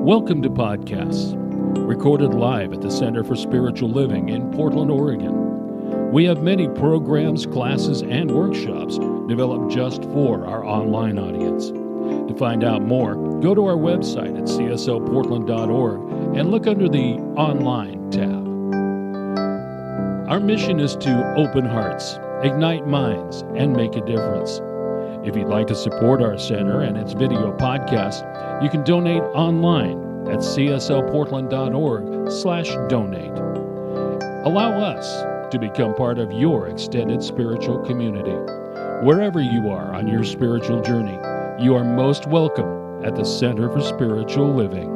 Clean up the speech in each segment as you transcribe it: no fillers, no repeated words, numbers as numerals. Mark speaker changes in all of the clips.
Speaker 1: Welcome to Podcasts, recorded live at the Center for Spiritual Living in Portland, Oregon. We have many programs, classes, and workshops developed just for our online audience. To find out more, go to our website at cslportland.org and look under the Online tab. Our mission is to open hearts, ignite minds, and make a difference. If you'd like to support our center and its video podcast, you can donate online at cslportland.org/donate. Allow us to become part of your extended spiritual community. Wherever you are on your spiritual journey, you are most welcome at the Center for Spiritual Living.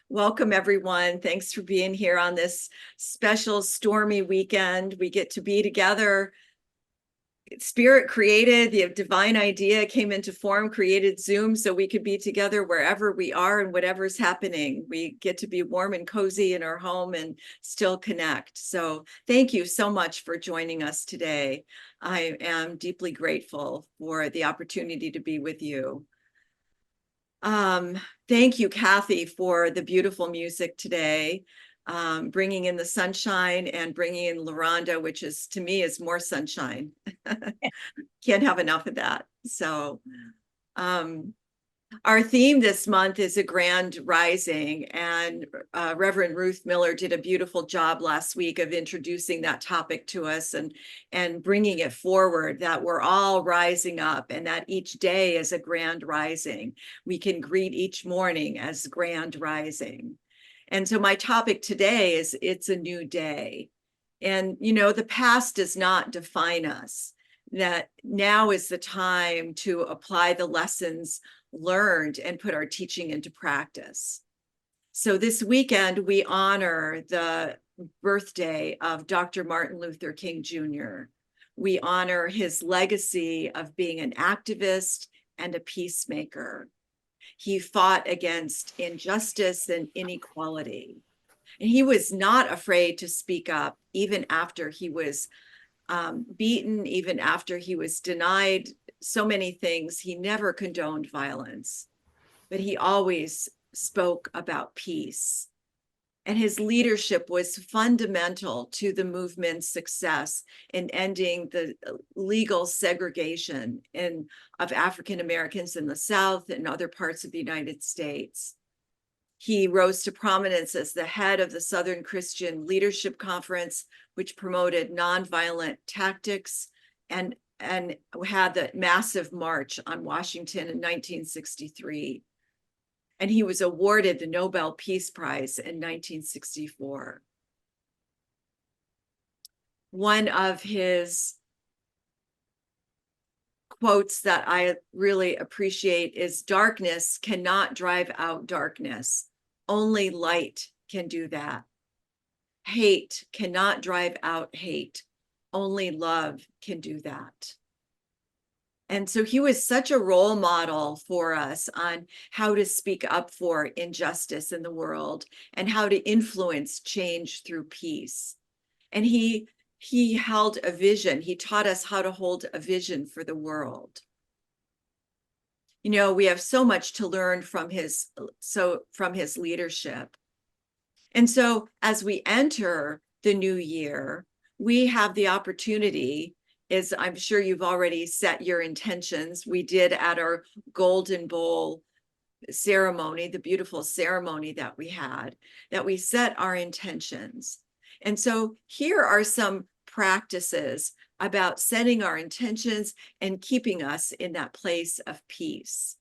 Speaker 2: Welcome, everyone. Thanks for being here on this special stormy weekend. We get to be together. Spirit created, the divine idea came into form, created Zoom so we could be together wherever we are and whatever's happening. We get to be warm and cozy in our home and still connect. So thank you so much for joining us today. I am deeply grateful for the opportunity to be with you. Thank you, Kathy, for the beautiful music today, bringing in the sunshine and bringing in LaRonda, which is, to me, is more sunshine. Can't have enough of that. So our theme this month is a grand rising, and Reverend Ruth Miller did a beautiful job last week of introducing that topic to us and bringing it forward, that we're all rising up and that each day is a grand rising. We can greet each morning as grand rising. And so my topic today is it's a new day. And, you know, the past does not define us. That now is the time to apply the lessons learned and put our teaching into practice. So this weekend, we honor the birthday of Dr. Martin Luther King Jr. We honor his legacy of being an activist and a peacemaker. He fought against injustice and inequality. And he was not afraid to speak up, even after he was beaten, even after he was denied so many things. He never condoned violence, but he always spoke about peace. And his leadership was fundamental to the movement's success in ending the legal segregation of African Americans in the South and other parts of the United States. He rose to prominence as the head of the Southern Christian Leadership Conference, which promoted nonviolent tactics, and had the massive march on Washington in 1963. And he was awarded the Nobel Peace Prize in 1964. One of his quotes that I really appreciate is, "Darkness cannot drive out darkness. Only light can do that. Hate cannot drive out hate. Only love can do that." And so he was such a role model for us on how to speak up for injustice in the world and how to influence change through peace. And he held a vision. He taught us how to hold a vision for the world. You know, we have so much to learn from his leadership. And so as we enter the new year, we have the opportunity, as I'm sure you've already set your intentions. We did at our Golden Bowl ceremony, the beautiful ceremony that we had, that we set our intentions. And so here are some practices about setting our intentions and keeping us in that place of peace.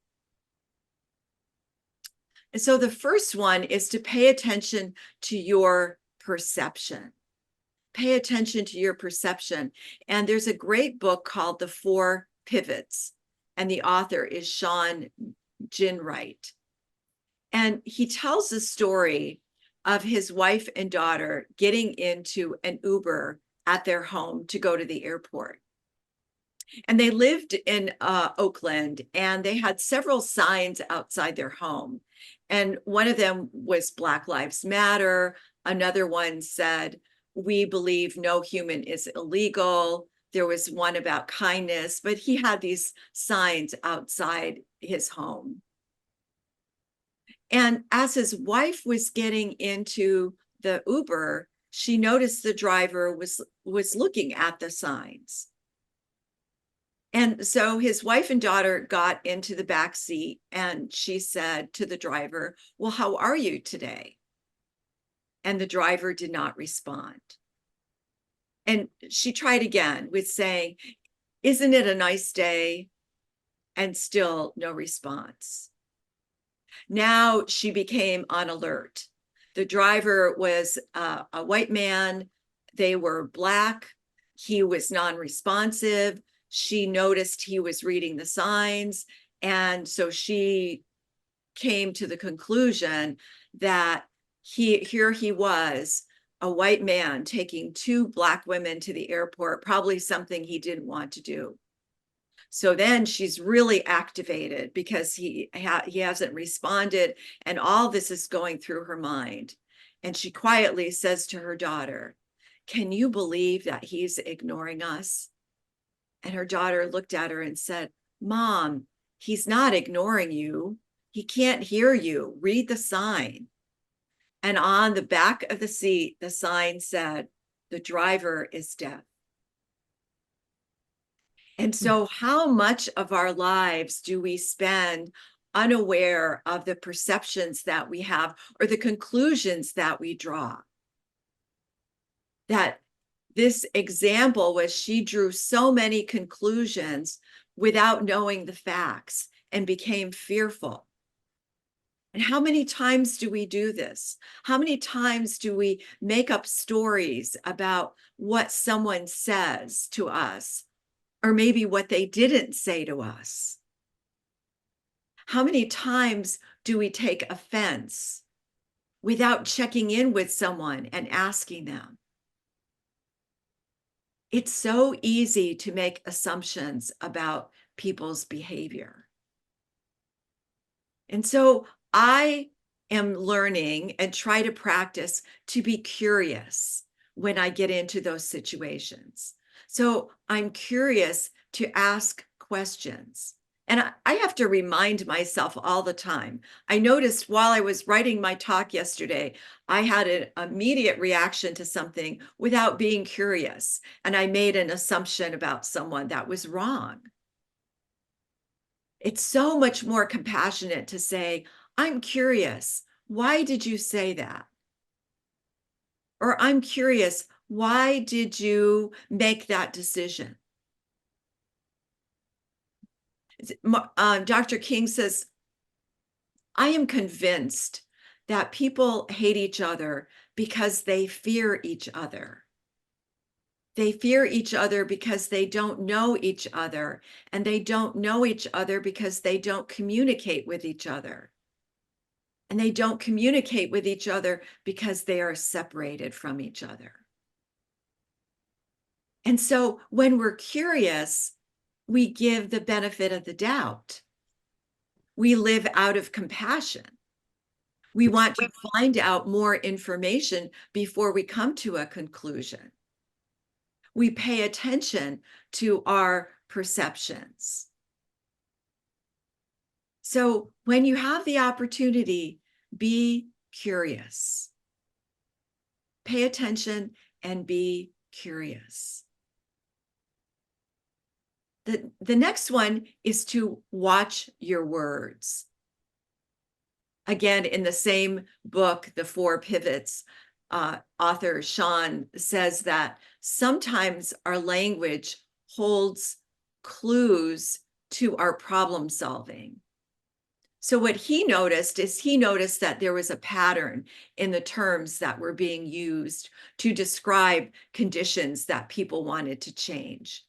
Speaker 2: And so the first one is to pay attention to your perception. Pay attention to your perception. And there's a great book called The Four Pivots, and the author is Sean Ginwright. And he tells the story of his wife and daughter getting into an Uber at their home to go to the airport. And they lived in Oakland, and they had several signs outside their home. And one of them was Black Lives Matter. Another one said, "We believe no human is illegal." There was one about kindness, but he had these signs outside his home. And as his wife was getting into the Uber, she noticed the driver was looking at the signs. And so his wife and daughter got into the back seat, and she said to the driver, "Well, how are you today?" And the driver did not respond. And she tried again with saying, "Isn't it a nice day?" And still no response. Now she became on alert. The driver was a white man. They were Black. He was non-responsive. She noticed he was reading the signs. And so she came to the conclusion that here he was, a white man taking two Black women to the airport, probably something he didn't want to do. So then she's really activated because he hasn't responded, and all this is going through her mind. And she quietly says to her daughter, "Can you believe that he's ignoring us?" And her daughter looked at her and said, "Mom, he's not ignoring you. He can't hear you. Read the sign." And on the back of the seat, the sign said, "The driver is deaf." And so how much of our lives do we spend unaware of the perceptions that we have or the conclusions that we draw? That this example was she drew so many conclusions without knowing the facts and became fearful. And how many times do we do this? How many times do we make up stories about what someone says to us, or maybe what they didn't say to us? How many times do we take offense without checking in with someone and asking them? It's so easy to make assumptions about people's behavior. And so I am learning and try to practice to be curious when I get into those situations. So I'm curious to ask questions. And I have to remind myself all the time. I noticed while I was writing my talk yesterday, I had an immediate reaction to something without being curious. And I made an assumption about someone that was wrong. It's so much more compassionate to say, "I'm curious. Why did you say that?" Or, "I'm curious. Why did you make that decision?" Dr. King says, "I am convinced that people hate each other because they fear each other. They fear each other because they don't know each other, and they don't know each other because they don't communicate with each other. And they don't communicate with each other because they are separated from each other." And so when we're curious, we give the benefit of the doubt. We live out of compassion. We want to find out more information before we come to a conclusion. We pay attention to our perceptions. So when you have the opportunity, be curious. Pay attention and be curious. The next one is to watch your words. Again, in the same book, The Four Pivots, author Sean says that sometimes our language holds clues to our problem solving. So what he noticed that there was a pattern in the terms that were being used to describe conditions that people wanted to change.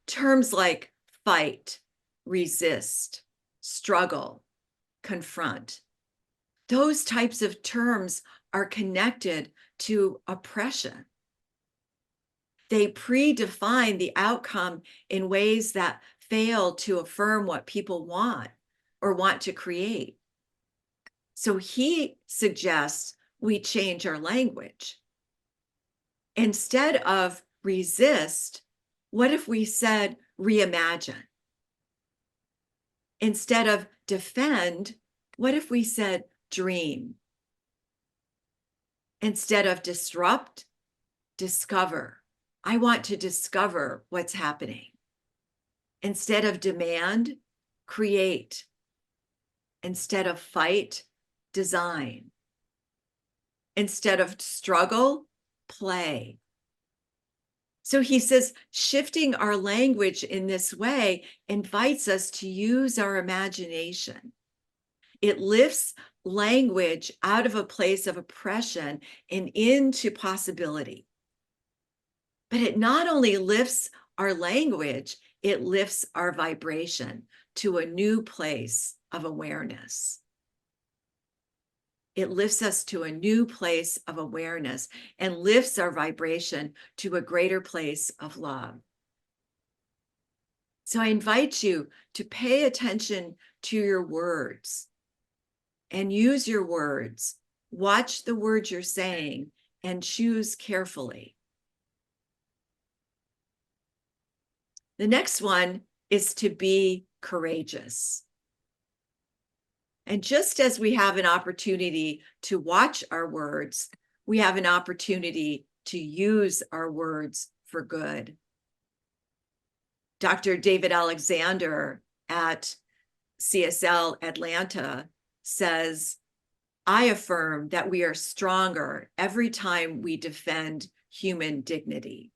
Speaker 2: Terms like fight, resist, struggle, confront. Those types of terms are connected to oppression. They predefine the outcome in ways that fail to affirm what people want or want to create. So he suggests we change our language. Instead of resist, what if we said reimagine? Instead of defend, what if we said dream? Instead of disrupt, discover. I want to discover what's happening. Instead of demand, create. Instead of fight, design. Instead of struggle, play. So he says, shifting our language in this way invites us to use our imagination. It lifts language out of a place of oppression and into possibility. But it not only lifts our language, it lifts our vibration to a new place of awareness. It lifts us to a new place of awareness and lifts our vibration to a greater place of love. So I invite you to pay attention to your words and use your words. Watch the words you're saying and choose carefully. The next one is to be courageous. And just as we have an opportunity to watch our words, we have an opportunity to use our words for good. Dr. David Alexander at CSL Atlanta says, I affirm that we are stronger every time we defend human dignity,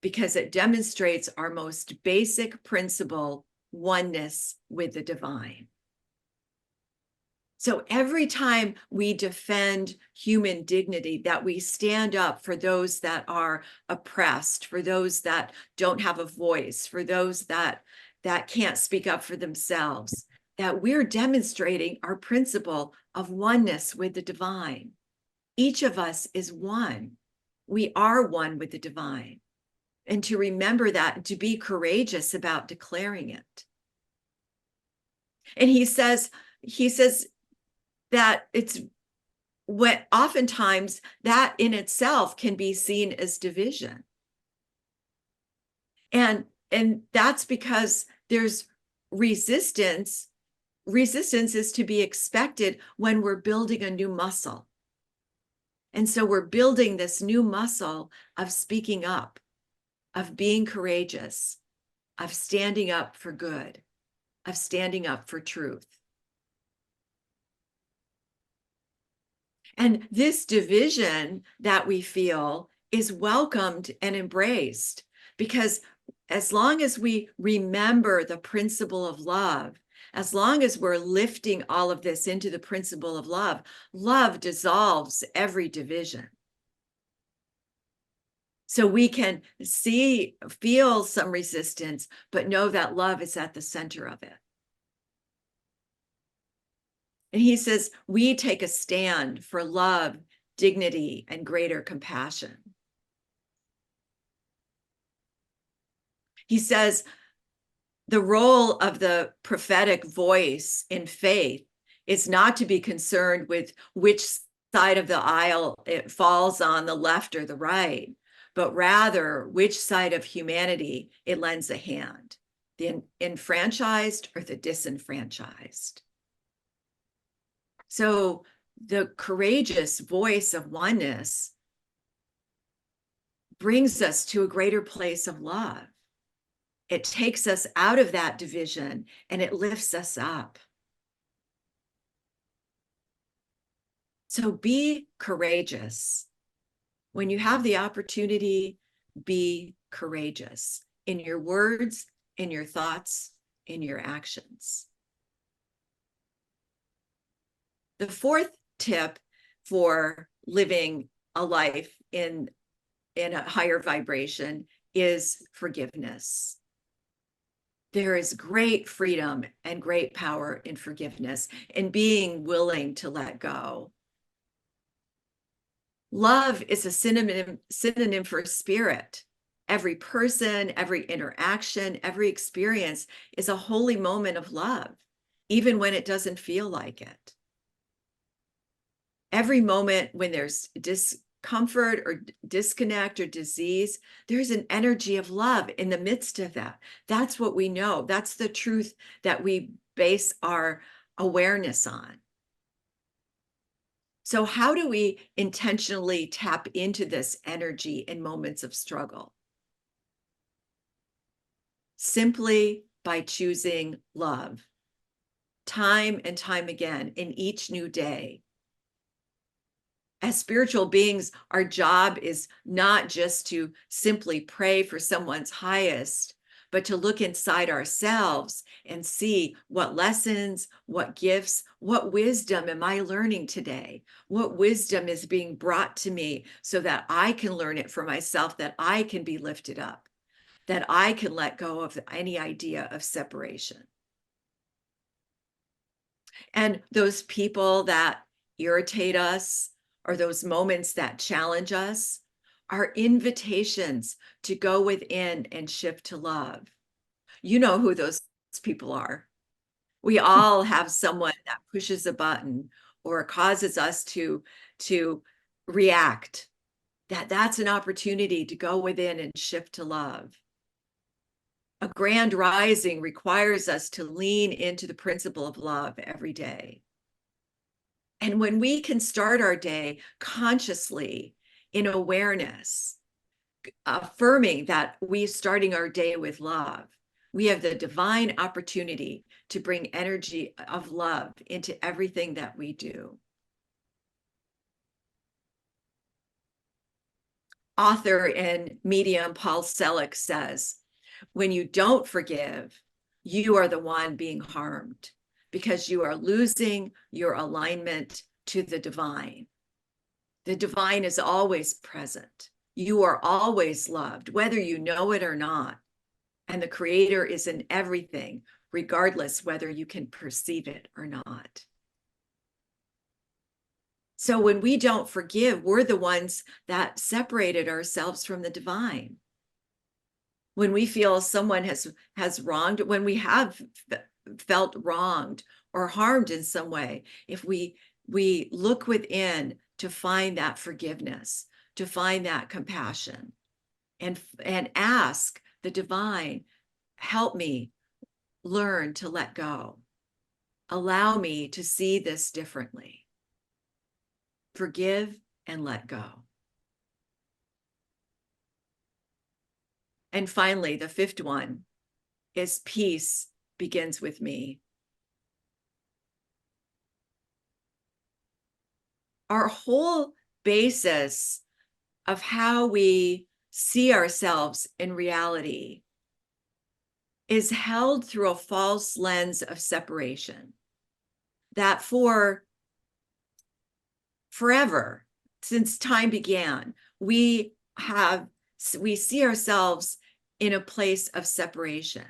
Speaker 2: because it demonstrates our most basic principle, oneness with the divine. So every time we defend human dignity, that we stand up for those that are oppressed, for those that don't have a voice, for those that can't speak up for themselves, that we're demonstrating our principle of oneness with the divine. Each of us is one. We are one with the divine. And to remember that and to be courageous about declaring it. And he says that it's what oftentimes that in itself can be seen as division. And that's because there's resistance. Resistance is to be expected when we're building a new muscle. And so we're building this new muscle of speaking up, of being courageous, of standing up for good, of standing up for truth. And this division that we feel is welcomed and embraced, because as long as we remember the principle of love, as long as we're lifting all of this into the principle of love, love dissolves every division. So we can feel some resistance, but know that love is at the center of it. And he says, we take a stand for love, dignity, and greater compassion. He says, the role of the prophetic voice in faith is not to be concerned with which side of the aisle it falls on, the left or the right, but rather which side of humanity it lends a hand, the enfranchised or the disenfranchised. So the courageous voice of oneness brings us to a greater place of love. It takes us out of that division and it lifts us up. So be courageous. When you have the opportunity, be courageous in your words, in your thoughts, in your actions. The fourth tip for living a life in a higher vibration is forgiveness. There is great freedom and great power in forgiveness and being willing to let go. Love is a synonym for spirit. Every person, every interaction, every experience is a holy moment of love, even when it doesn't feel like it. Every moment when there's discomfort or disconnect or disease, there's an energy of love in the midst of that. That's what we know. That's the truth that we base our awareness on. So how do we intentionally tap into this energy in moments of struggle? Simply by choosing love, time and time again in each new day. As spiritual beings, our job is not just to simply pray for someone's highest, but to look inside ourselves and see what lessons, what gifts, what wisdom am I learning today? What wisdom is being brought to me so that I can learn it for myself, that I can be lifted up, that I can let go of any idea of separation. And those people that irritate us, or those moments that challenge us, are invitations to go within and shift to love. You know who those people are. We all have someone that pushes a button or causes us to react. That's an opportunity to go within and shift to love. A grand rising requires us to lean into the principle of love every day. And when we can start our day consciously in awareness, affirming that we're starting our day with love, we have the divine opportunity to bring energy of love into everything that we do. Author and medium Paul Selig says, when you don't forgive, you are the one being harmed, because you are losing your alignment to the divine. The divine is always present. You are always loved, whether you know it or not. And the Creator is in everything, regardless whether you can perceive it or not. So when we don't forgive, we're the ones that separated ourselves from the divine. When we feel someone has wronged, when we have felt wronged or harmed in some way, if we look within to find that forgiveness, to find that compassion, and ask the divine, help me learn to let go. Allow me to see this differently. Forgive and let go. And finally, the fifth one is peace begins with me. Our whole basis of how we see ourselves in reality is held through a false lens of separation. That for forever, since time began, we see ourselves in a place of separation.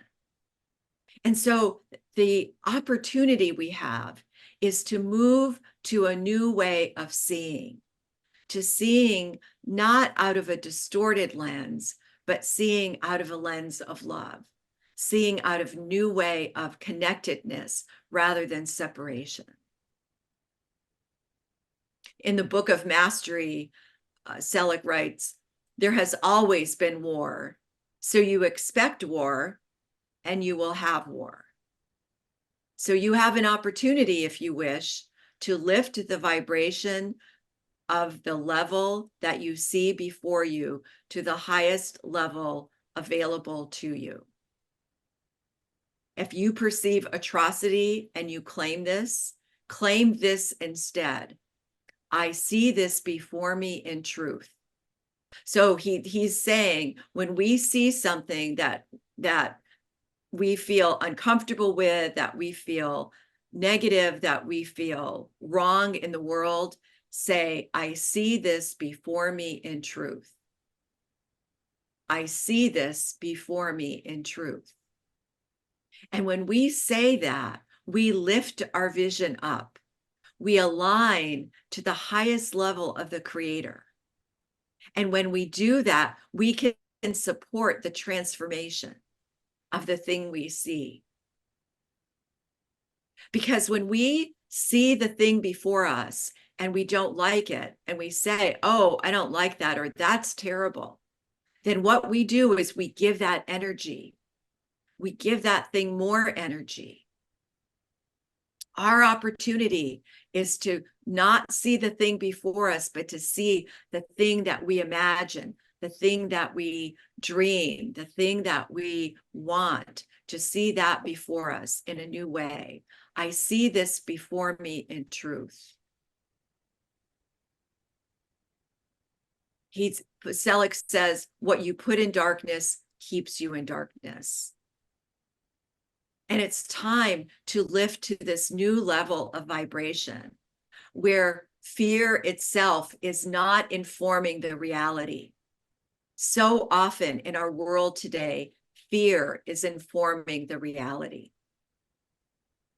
Speaker 2: And so the opportunity we have is to move to a new way of seeing, to seeing not out of a distorted lens, but seeing out of a lens of love, seeing out of a new way of connectedness rather than separation. In the Book of Mastery, Selig writes, there has always been war, so you expect war and you will have war. So you have an opportunity, if you wish, to lift the vibration of the level that you see before you to the highest level available to you. If you perceive atrocity and you claim this instead. I see this before me in truth. So he's saying, when we see something that we feel uncomfortable with, that we feel negative, that we feel wrong in the world, say, I see this before me in truth. I see this before me in truth. And when we say that, we lift our vision up. We align to the highest level of the Creator. And when we do that, we can can support the transformation of the thing we see. Because when we see the thing before us and we don't like it, and we say, oh, I don't like that, or that's terrible, then what we do is we give that energy. We give that thing more energy. Our opportunity is to not see the thing before us, but to see the thing that we imagine, the thing that we dream, the thing that we want, to see that before us in a new way. I see this before me in truth. Selig says, what you put in darkness keeps you in darkness. And it's time to lift to this new level of vibration where fear itself is not informing the reality. So often in our world today, fear is informing the reality.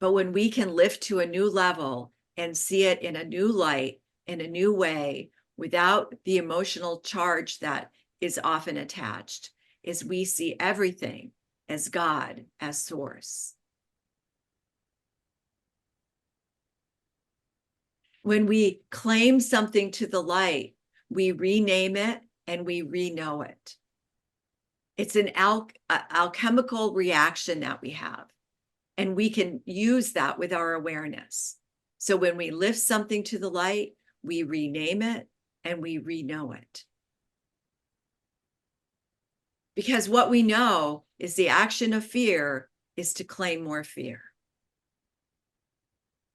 Speaker 2: But when we can lift to a new level and see it in a new light, in a new way, without the emotional charge that is often attached, is we see everything as God, as source. When we claim something to the light, we rename it and we re-know it. It's an alchemical reaction that we have, and we can use that with our awareness. So when we lift something to the light, we rename it and we re-know it. Because what we know is the action of fear is to claim more fear.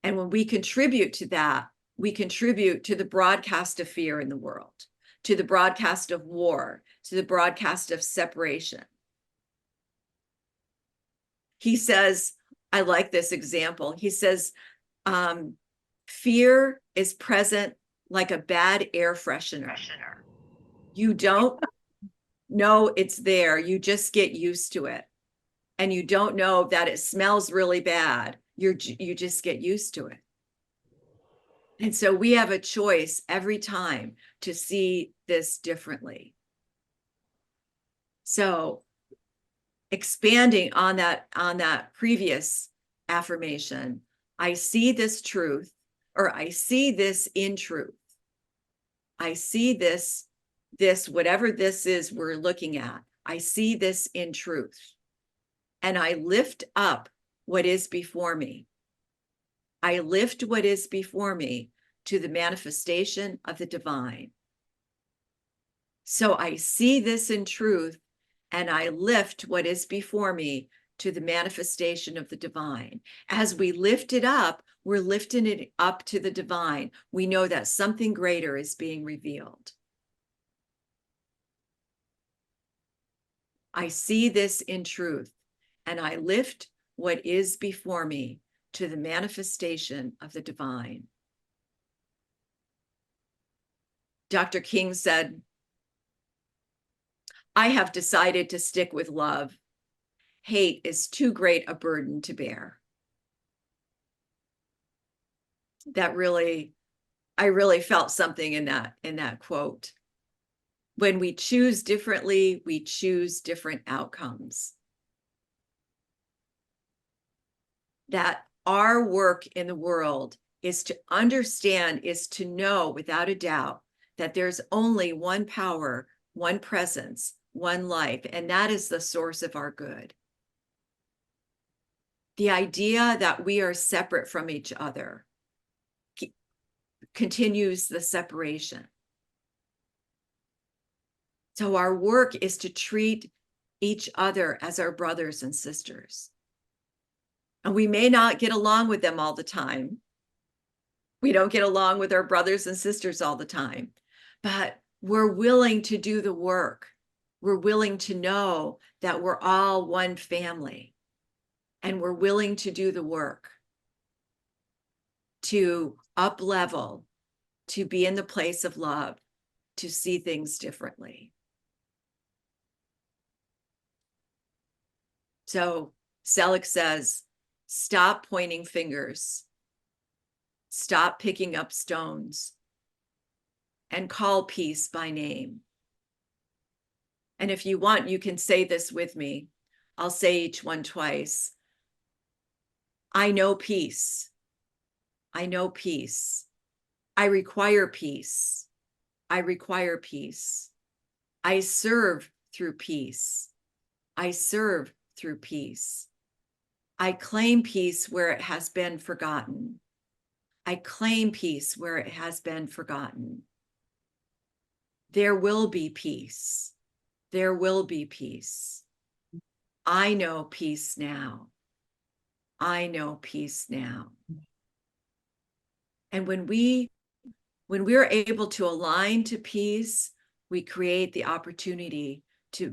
Speaker 2: And when we contribute to that, we contribute to the broadcast of fear in the world, to the broadcast of war, to the broadcast of separation. He says, I like this example. He says, fear is present like a bad air freshener. You don't know it's there. You just get used to it. And you don't know that it smells really bad. You just get used to it. And so we have a choice every time to see this differently. So expanding on that previous affirmation, I see this truth, or I see this in truth. I see this, whatever this is we're looking at, I see this in truth. And I lift up what is before me. I lift what is before me to the manifestation of the divine. So I see this in truth, and I lift what is before me to the manifestation of the divine. As we lift it up, we're lifting it up to the divine. We know that something greater is being revealed. I see this in truth, and I lift what is before me to the manifestation of the divine. Dr. King said, I have decided to stick with love. Hate is too great a burden to bear. That really, I really felt something in that quote. When we choose differently, we choose different outcomes. That our work in the world is to understand, is to know without a doubt that there's only one power, one presence, one life, and that is the source of our good. The idea that we are separate from each other continues the separation. So our work is to treat each other as our brothers and sisters. And we may not get along with them all the time. We don't get along with our brothers and sisters all the time, but we're willing to do the work. We're willing to know that we're all one family, and we're willing to do the work to up level, to be in the place of love, to see things differently. So Selig says, stop pointing fingers, stop picking up stones, and call peace by name. And if you want, you can say this with me. I'll say each one twice. I know peace. I know peace. I require peace. I require peace. I serve through peace. I serve through peace. I claim peace where it has been forgotten. I claim peace where it has been forgotten. There will be peace. There will be peace. I know peace now. I know peace now. And when we're able to align to peace, we create the opportunity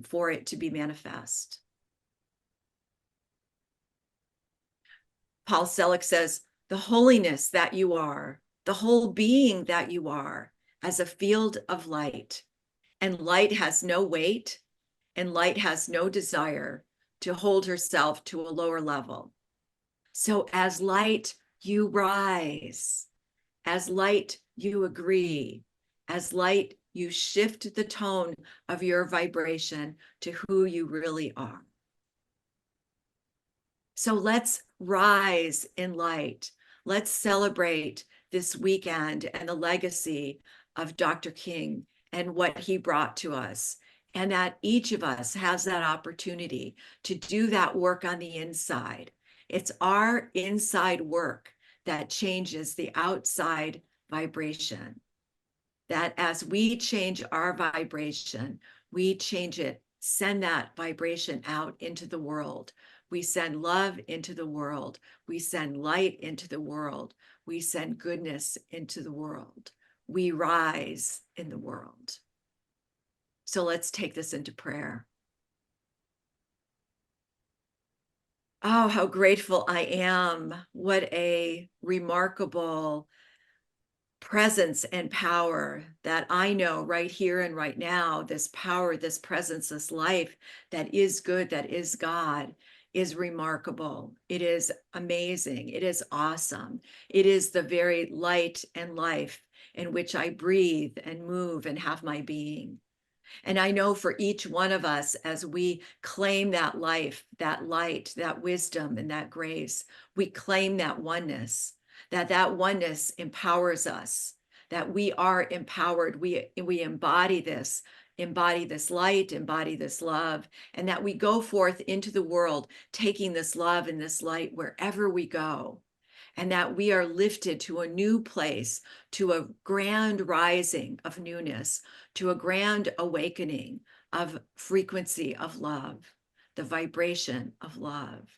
Speaker 2: for it to be manifest. Paul Selig says, the holiness that you are, the whole being that you are, as a field of light. And light has no weight, and light has no desire to hold herself to a lower level. So as light, you rise. As light, you agree. As light, you shift the tone of your vibration to who you really are. So let's rise in light. Let's celebrate this weekend and the legacy of Dr. King and what he brought to us. And that each of us has that opportunity to do that work on the inside. It's our inside work that changes the outside vibration. That as we change our vibration, we change it, send that vibration out into the world. We send love into the world. We send light into the world. We send goodness into the world. We rise in the world. So let's take this into prayer. Oh, how grateful I am. What a remarkable presence and power that I know right here and right now. This power, this presence, this life that is good, that is God, is remarkable. It is amazing. It is awesome. It is the very light and life in which I breathe and move and have my being. And I know for each one of us, as we claim that life, that light, that wisdom, and that grace, we claim that oneness, that oneness empowers us, that we are empowered. We embody this light, embody this love, and that we go forth into the world, taking this love and this light wherever we go. And that we are lifted to a new place, to a grand rising of newness, to a grand awakening of frequency of love, the vibration of love.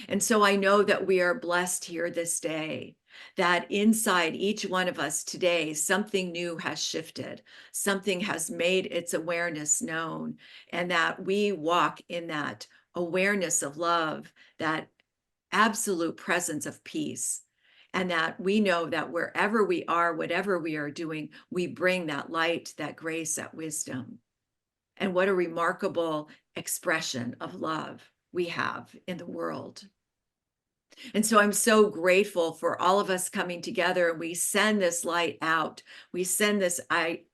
Speaker 2: And so I know that we are blessed here this day, that inside each one of us today, something new has shifted, something has made its awareness known, and that we walk in that awareness of love, that absolute presence of peace, and that we know that wherever we are, whatever we are doing, we bring that light, that grace, that wisdom. And what a remarkable expression of love we have in the world. And so I'm so grateful for all of us coming together, and we send this light out. We send this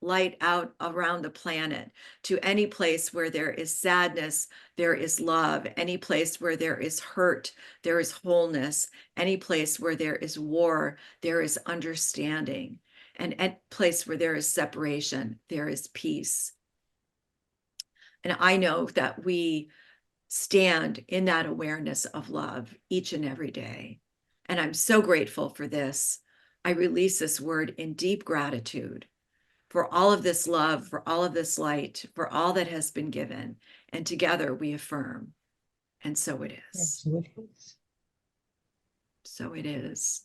Speaker 2: light out around the planet to any place where there is sadness, there is love. Any place where there is hurt, there is wholeness. Any place where there is war, there is understanding. And any place where there is separation, there is peace. And I know that we stand in that awareness of love each and every day. And I'm so grateful for this. I release this word in deep gratitude for all of this love, for all of this light, for all that has been given. And together we affirm. And so it is.
Speaker 3: Absolutely.
Speaker 2: So it is.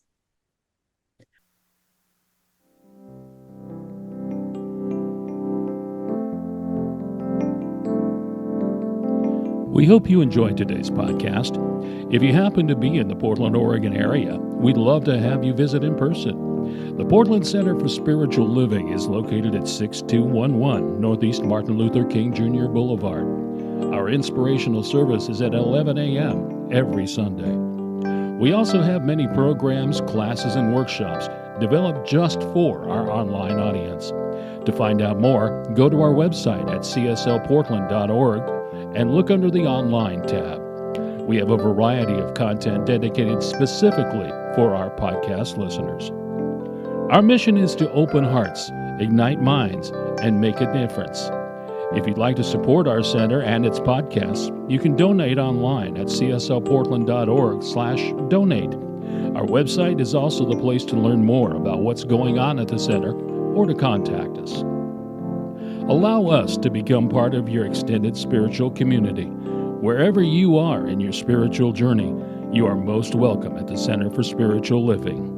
Speaker 1: We hope you enjoyed today's podcast. If you happen to be in the Portland, Oregon area, we'd love to have you visit in person. The Portland Center for Spiritual Living is located at 6211 Northeast Martin Luther King Jr. Boulevard. Our inspirational service is at 11 a.m. every Sunday. We also have many programs, classes, and workshops developed just for our online audience. To find out more, go to our website at cslportland.org and look under the Online tab. We have a variety of content dedicated specifically for our podcast listeners. Our mission is to open hearts, ignite minds, and make a difference. If you'd like to support our center and its podcasts, you can donate online at cslportland.org/donate. Our website is also the place to learn more about what's going on at the center or to contact us. Allow us to become part of your extended spiritual community. Wherever you are in your spiritual journey, you are most welcome at the Center for Spiritual Living.